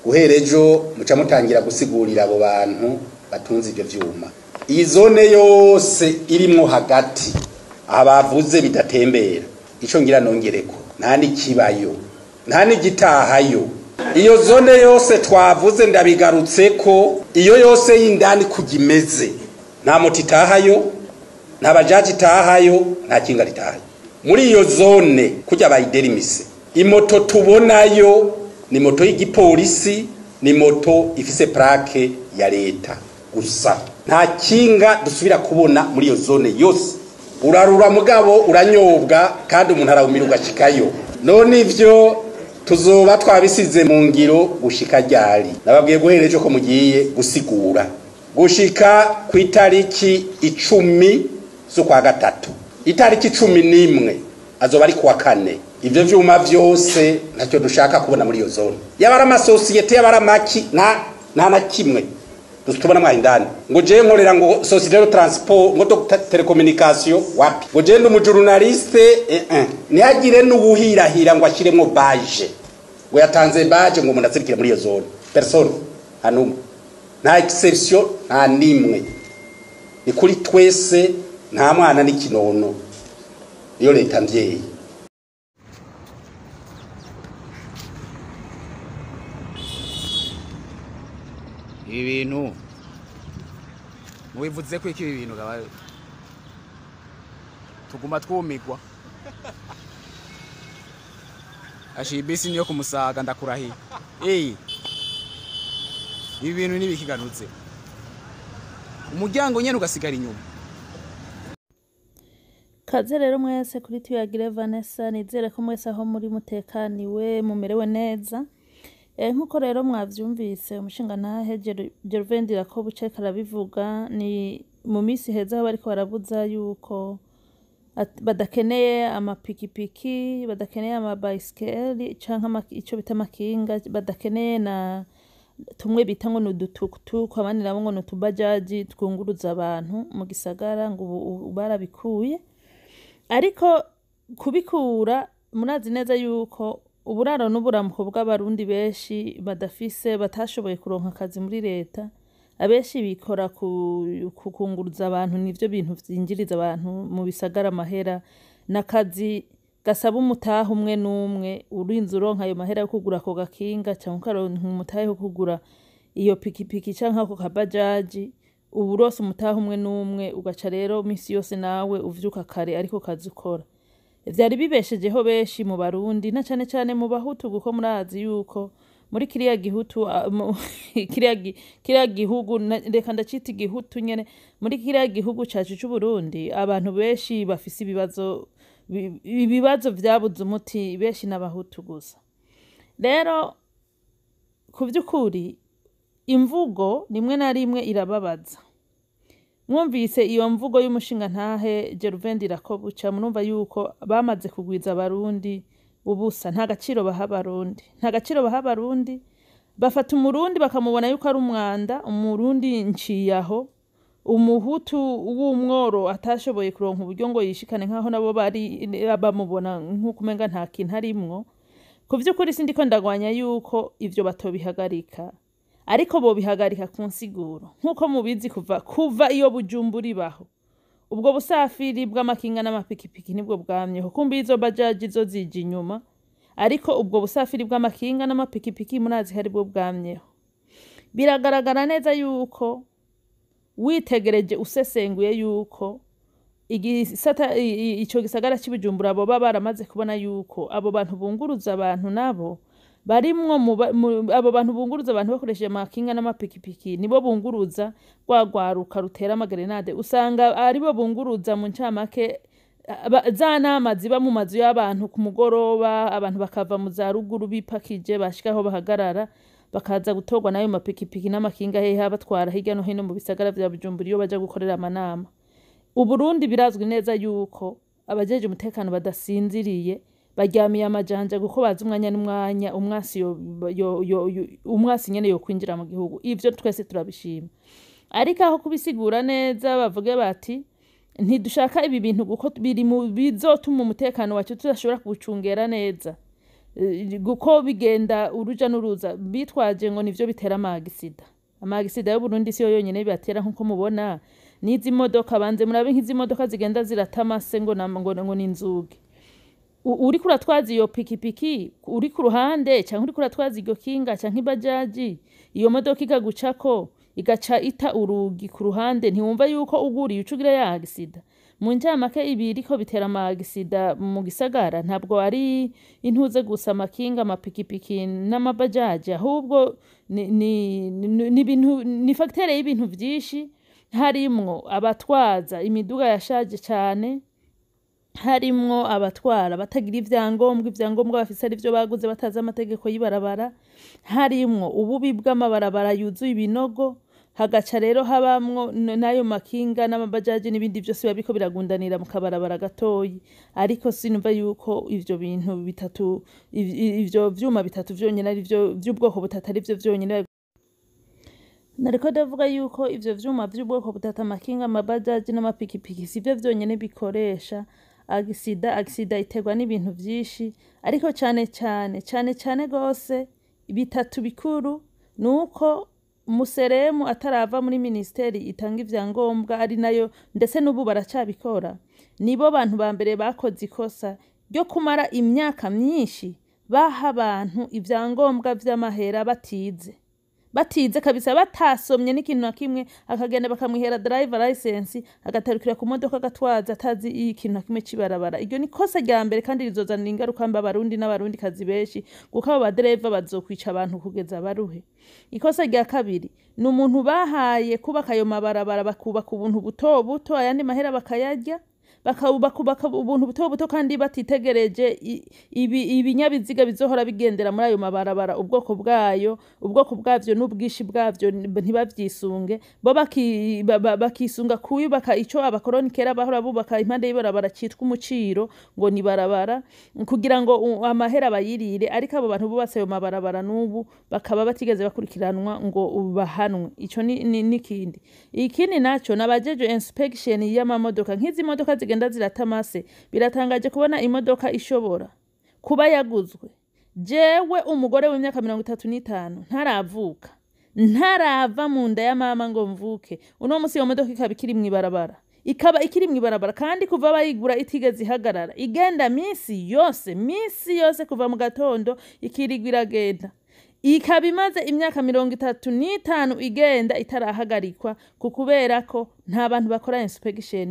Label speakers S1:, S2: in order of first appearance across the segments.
S1: guherejo muca mutangira gusigurira abo bantu batunze ivyo vyuma. Iyi zone yose irimwo hagati abavuze bidatembera ico ngira nongereko nta nikibayo nta nigitahayo. Iyo zone yose twavuze ndabigarutseko, iyo yose y'indani kugimeze nta moto itahayo, nta bajaji itahayo, nta kinga ritahayo. Muri iyo zone kujya bayiderimise, imoto tubonayo ni moto y'igipolisi, ni moto ifise plaque ya leta gusa. Nta kinga dusubira kubona muri iyo zone yose. Urarura mugabo uranyobwa kandi umuntu arawumira ugashikayo. None ivyo tuzoba twabisize mu ngiro gushika ryari. Nababwiye guhereje ko mugiye gusigura gushika ku itariki 10 z'ukwa gatatu. Itariki 11 azoba ari kuwa kane. Ivyo vyuma vyose ntacyo dushaka kubona muri iyo zone. Yabara amasosiyete yabara maki na kimwe tubona mwahindani ngo je nkorera ngo societe de transport ngo telecommunication wapi ngo je ndi journaliste ntihagire n'ubuhirahira ngo ashiremo baje ngo yatanze baje ngo umuntu azirikire muri iyo zone person hanumwe nta exception nta nimwe ni kuri twese nta mwana n'ikinono iyo leta mvyeyi.
S2: Ibintu mubivuze ko iki ibintu gabaye tuguma twumigwa ashibisi niyo kumusaga ndakurahi ibintu nibikiganutse umuryango nyene ugasigara inyuma.
S3: Kaze rero mwese kuri Tuyagire Vanessa, nizere ko mwese aho muri mutekaniwe mumerewe neza. Nkuko rero mwavyumvise umushinga ntahe Gervain Dirakobu ceka arabivuga, ni mu misi heza bariko barabuza yuko badakeneye amapikipiki, badakeneye amabicycle canke ico bita amakinga, badakeneye na tumwe bita ngo nudutukutuku, abandi nabo ngo nutubajaji twunguruza abantu mu gisagara ngo barabikuye. Ariko kubikura murazi neza yuko uburaro n'uburamuko bw'abarundi benshi badafise batashoboye kuronka akazi muri leta, abenshi bikora kukunguruza abantu, nivyo bintu vyinjiriza abantu mu bisagara amahera, n'akazi gasaba umutaha umwe n'umwe. Urinze uronka ayo mahera yo kugura ako gakinga canke ukaronka umutahe wo kugura iyo pikipiki canke ako kabajaji, uburose umutaha umwe n'umwe ugaca rero misi yose nawe uvyuka kare ariko kazi ukora. Vyari bibeshejeho benshi mu Barundi na cane cane mu Bahutu, guko murazi yuko muri kiriya gihutu kiriya gihugu reka ndacita igihutu nyene, muri kiriya gihugu cacu c'u Burundi abantu benshi bafise ibibazo vyabuze umuti, benshi n'Abahutu gusa. Rero ku vy'ukuri imvugo rimwe na rimwe irababaza. Mwumvise iyo mvugo y'umushinga ntahe Gervain Dirakobu ca murumva yuko bamaze kugwiza Abarundi ubusa, nta gaciro baha Abarundi, nta gaciro baha Abarundi. Bafata umurundi bakamubona yuko ari umwanda, umurundi nciyaho, umuhutu w'umworo atashoboye kuronka uburyo ngo yishikane nkaho nabo bari bamubona nk'uko umenga nta kintu arimwo. Ku vy'ukuri sindiko ndagwanya yuko ivyo batobihagarika, ariko bo bihagarika ku nsiguro nkuko mubizi kuva iyo Bujumbura ibaho. Ubwo busafiri bw'amakinga n'amapikipiki nibwo bwamyeho, kumbi izo bajaji zo zije inyuma, ariko ubwo busafiri bw'amakinga n'amapikipiki munazi hari bwo bwamyeho. Biragaragara neza yuko witegereje usesenguye yuko ico gisagara cy'Ibujumbura abo baramaze kubona yuko abo bantu bunguruza abantu nabo barimwo abo bantu bunguruza abantu bakoresheje amakinga n'amapikipiki nibo bunguruza gwagwaruka rutera amagrenade. Usanga aribo bunguruza mu ncamake za nama ziba mu mazu y'abantu ku mugoroba, abantu bakava mu za ruguru bipakije bashikaho bahagarara bakaza gutorwa nayo mapikipiki n'amakinga hehe batwara hirya no hino mu bisagara vya Bujumbura iyo baja gukorera amanama. Uburundi birazwi neza yuko abajeje umutekano badasinziriye, baryamiye amajanja guko bazi umwanya n'umwanya umwasi nyene yo kwinjira mu gihugu. Ivyo twese turabishima, ariko aho kubisigura neza bavuge bati ntidushaka ibi bintu guko biri mu bizotuma umutekano wacu tudashobora kubucungera neza, guko bigenda uruja n'uruza bitwaje ngo nivyo bitera amagisida yo Burundi siyo yonyene bibatera nkuko mubona n'izi modoka banze murabe nk'izi modoka zigenda ziratamase ngo n'inzugi uri kuratwaza iyo pikipiki uri ku ruhande cyangwa uri kuratwaza iryo kinga cyangwa ibajaji iyo modoka ikagucako igaca ita urugi ku ruhande ntiwumva yuko uguriye ucugira ya agisida mu njamake ibiri ko bitera amagisida mu gisagara ntabwo ari intuze gusa amakinga amapikipiki n'amabajaji ahubwo ni facteur y'ibintu byinshi harimwo abatwaza imiduga yashaje cyane harimwo abatwara batagira ivyangombwa bafise ari byo baguze bataza amategeko y'ibarabara harimwo ububi bw'amabarabara yuzuye ibinogo hagaca rero habamwo nayo makinga n'amabajaji n'ibindi byose babiko biragundanira mu kabarabara gatoyi ariko sinumva yuko ivyo bintu bitatu ivyo vyuma bitatu vyonyene ari byo by'ubwoko butatu ari byo vyonyene nariko ndavuga yuko ivyo vyuma by'ubwoko butatu amakinga amabajaji n'amapikipiki sivyo vyonyene bikoresha agisida iterwa n'ibintu byinshi ariko cyane gose bitatu bikuru nuko Museremu atarava muri ministeri itanga ivyangombwa ari nayo ndetse n'ubu baracabikora nibo bantu ba mbere bakoze ikosa ryo kumara imyaka myinshi baha abantu ivyangombwa vy'amahera batize kabisa batasomye n'ikintu na kimwe akagenda bakamwihera driver license agatarukira ku modoka gatwaza atazi ikintu na kimwe cibarabara iryo ni kosa rya mbere kandi rizozanira ingaruka mba abarundi n'abarundi kazi benshi kuko abo badereva bazokwica abantu kugeza baruhe ikosa rya kabiri ni umuntu bahaye kubaka ayo mabarabara bakubaka ubuntu buto ayandi mahera bakayarya bakubaka ubuntu buto kandi batitegereje ibinyabiziga bizohora bigendera muri ayo mabarabara ubwoko bwavyo n'ubwishi bwavyo ntibavyisunge bo bakisunga kuyubaka ico abakoroni kera bahora bubaka impande y'ibarabara citwa umuciro ngo ni barabara kugira ngo amahera bayirire ariko abo bantu bubatse ayo mabarabara n'ubu bakaba batigeze bakurikiranwa ngo bahanwe ico ni kindi ikindi naco nabajeje inspection y'amamodoka nk'izi modoka zigenda ziratamase biratangaje kubona imodoka ishobora kuba yaguzwe jewe umugore w'imyaka 35 ntaravuka ntarava mu nda ya mama ngo mvuke uno musi iyo modoka ikaba ikiri mw'ibarabara kandi kuva bayigura itigeze ihagarara igenda misi yose kuva mu gatondo ikirigwa iragenda ikaba imaze imyaka 35 igenda itarahagarikwa kukubera ko nta bantu bakora inspection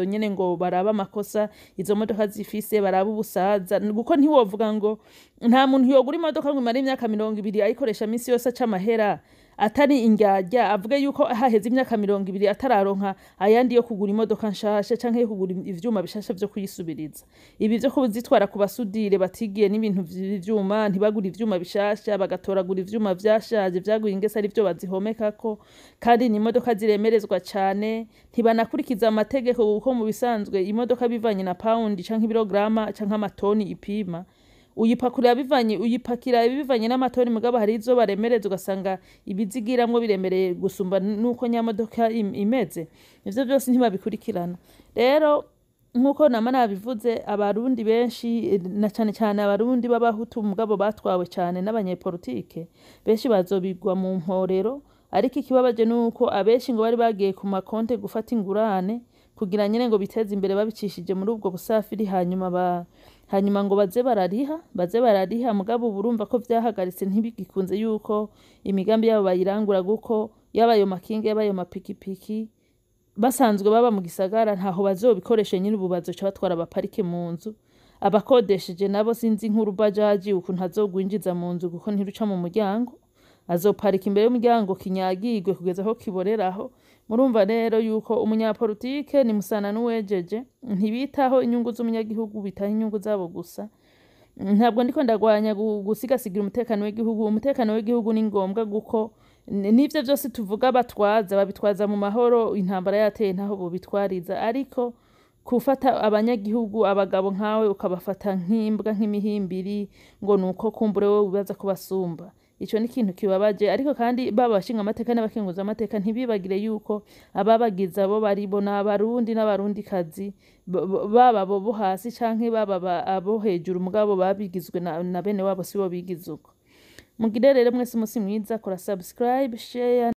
S3: nyene ngo baraba amakosa izo modoka zifise baraba ubusaza kuko ntiwovuga ngo nta muntu yogura imodoka ngo imara imyaka 20 ayikoresha misi yose acamahera atari ingyarya avuge yuko haheze imyaka 20 atararonka ayandi yo kugura imodoka nshasha canke yo kugura ivyuma bishasha vyo kuyisubiriza ibi vyo kubizitwara ku basudire batigiye n'ibintu vy'ivyuma ntibagura ivyuma bishasha bagatoragura ivyuma vyashaje vyaguye ingese ari vyo bazihomekako kandi ni imodoka ziremerezwa cane ntibanakurikiza amategeko kuko mu bisanzwe imodoka bivanye na pound canke ibirograma canke amatoni ipima uyipakira bivanye n'amatoni mugabo hari izo baremereza ugasanga ibizigiramwo biremereye gusumba nuko nyamodoka imeze ivyo byose ntibabikurikirana rero nkuko nabivuze abarundi benshi na cyane abarundi b'abahutu mugabo batwawe cyane n'abanyepolitike benshi bazobigwa mu mporero ariko ikibabaje nuko abenshi ngo bari bagiye ku makonte gufata ingurane kugira nyene ngo biteze imbere babicishije muri ubwo busafiri hanyuma ngo baze barariha mugabo burumva ko vyahagaritse ntibigikunze yuko imigambi yabo bayirangura guko yabayo makinga yabayo mapikipiki basanzwe baba mu gisagara ntaho bazobikoresha nyine ubu bazoca batwara abaparike mu nzu abakodesheje nabo sinzi nkuru bajaji ukuntu azogwinjiza mu nzu kuko ntiruca mu muryango azoparika imbere y'umuryango kinyagirwe kugeza aho kiboreraho murumva rero yuko umunyapolitike ni musana n'uwejeje ntibitaho inyungu z'umunyagihugu bitaho inyungu zabo gusa ntabwo ndiko ndagwanya gusigasigira umutekano w'igihugu ni ngombwa guko n'ivyo byose tuvuga babitwaza mu mahoro intambara yateye ntaho bobitwariza ariko kufata abanyagihugu abagabo nkawe ukabafata nk'imbwa nk'imihimbiri ngo nuko kumbure wowe ubaza kubasumba ico ni ikintu kibabaje ariko kandi baba bashinga amateka n'abakenguza amateka ntibibagire yuko ababagize abo baribo n'abarundi n'abarundikazi baba bo hasi canke baba abo hejuru mugabo babigizwe na bene wabo sibo bigize uko. Mugire rero mwese umunsi mwiza, kora subscribe, share